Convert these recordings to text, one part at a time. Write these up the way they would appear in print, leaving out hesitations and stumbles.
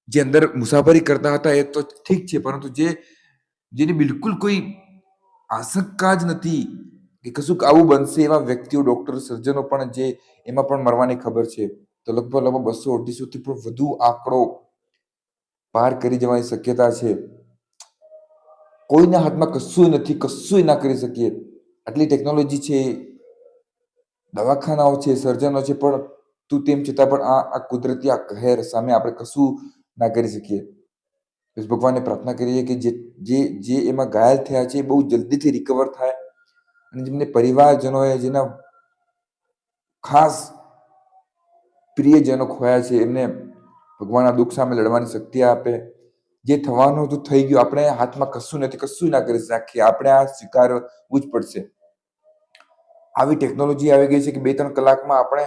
જે અંદર મુસાફરી કરતા હતા એ તો ઠીક છે, પરંતુ જેની બિલકુલ કોઈ આશંકા જ નથી કે કશુંક આવું બનશે, એવા વ્યક્તિઓ, ડોક્ટર, સર્જનો પણ જે એમાં પણ મરવાની ખબર છે, તો લગભગ 200-250 થી પણ વધુ આંકડો પાર કરી જવાની શક્યતા છે. કોઈના હાથમાં કશું નથી, કશું ના કરી શકીએ. આટલી ટેકનોલોજી છે, દવાખાનાઓ છે, સર્જનો છે, પણ તેમ છતાં પણ આ કુદરતી આ કહેર સામે આપણે કશું ના કરી શકીએ. બસ ભગવાનને પ્રાર્થના કરીએ કે જે એમાં ઘાયલ થયા છે, એ બહુ જલ્દીથી રિકવર થાય અને જેમને પરિવારજનોએ જેના ખાસ પ્રિયજનો ખોયા છે, એમને ભગવાનના દુઃખ સામે લડવાની શક્તિ આપે. જે થવાનું હતું થઈ ગયું. આપણે હાથમાં કશું નથી, કશું ના કરી શકીએ. આપણે આ સ્વીકારવું જ પડશે. આવી ટેકનોલોજી આવી ગઈ છે કે 2-3 કલાકમાં આપણે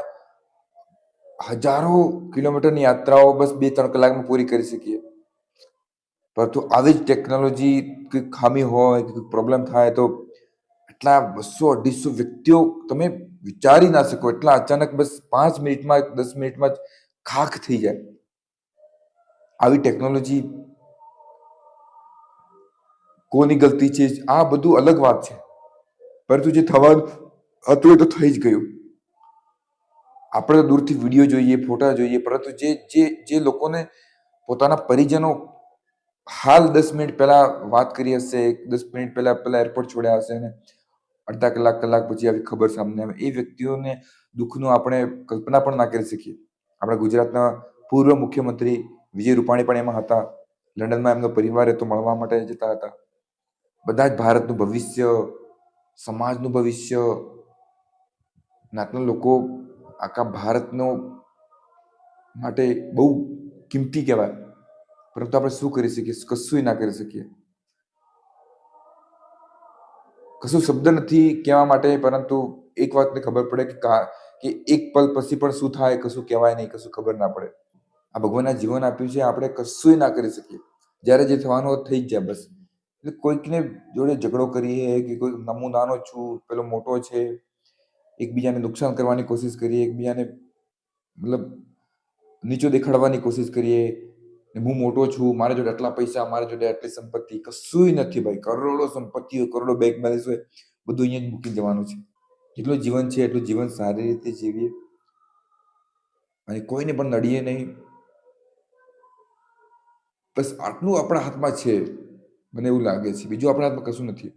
હજારો કિલોમીટરની યાત્રાઓ બસ 2-3 કલાકમાં પૂરી કરી શકીએ. પરંતુ આવી જ ટેકનોલોજી કંઈક ખામી હોય, કંઈક પ્રોબ્લેમ થાય તો એટલા 200-250 વ્યક્તિઓ તમે વિચારી ના શકો. એટલા અચાનક બસ 5 મિનિટમાં, 10 મિનિટમાં જ ખાખ થઈ જાય. આવી ટેકનોલોજી કોની ગલતી છે, આ બધું અલગ વાત છે. પરંતુ જે થવાનું હતું એ તો થઈ જ ગયું. આપણે તો દૂરથી વિડીયો જોઈએ, ફોટા જોઈએ, પરંતુ જે લોકોને પોતાના પરિજનો હાલ 10 મિનિટ પહેલા વાત કરી હશે, 10 મિનિટ પહેલા એરપોર્ટ છોડ્યા હશે ને અડધા કલાક પછી આવી ખબર સામે આવે, એ વ્યક્તિઓને દુઃખનું આપણે કલ્પના પણ ના કરી શકીએ. આપણા ગુજરાતના પૂર્વ મુખ્યમંત્રી વિજય રૂપાણી પણ એમાં હતા. લંડનમાં એમનો પરિવાર તો મળવા માટે જતા હતા. બધા જ ભારતનું ભવિષ્ય, સમાજનું ભવિષ્ય, નાતના લોકો આખા ભારતનો માટે બહુ કિંમતી કહેવાય. પરંતુ આપણે શું કરી શકીએ? કશું ના કરી શકીએ. કશું શબ્દ નથી કહેવા માટે, પરંતુ એક વાતને ખબર પડે કે એક પલ પછી પણ શું થાય, કશું કહેવાય નહીં, કશું ખબર ના પડે. આ ભગવાનના જીવન આપ્યું છે, આપણે કશું ના કરી શકીએ. જ્યારે જે થવાનું હોય થઈ જ જાય બસ. એટલે કોઈકને જોડે ઝઘડો કરીએ કે કોઈ હું નાનો છું, પેલો મોટો છે, એકબીજાને નુકસાન કરવાની કોશિશ કરીએ, એકબીજાને મતલબ નીચો દેખાડવાની કોશિશ કરીએ. હું મોટો છું, મારા જોડે આટલા પૈસા, મારા જોડે આટલી સંપત્તિ, કશું નથી ભાઈ. કરોડો સંપત્તિ હોય, કરોડો બેંક બેલેન્સ હોય, બધું અહીંયા જ મૂકી જવાનું છે. જેટલું જીવન છે એટલું જીવન સારી રીતે જીવીએ અને કોઈને પણ નડીએ નહીં. બસ આટલું આપણા હાથમાં છે, મને એવું લાગે છે. બીજું આપણા હાથમાં કશું નથી.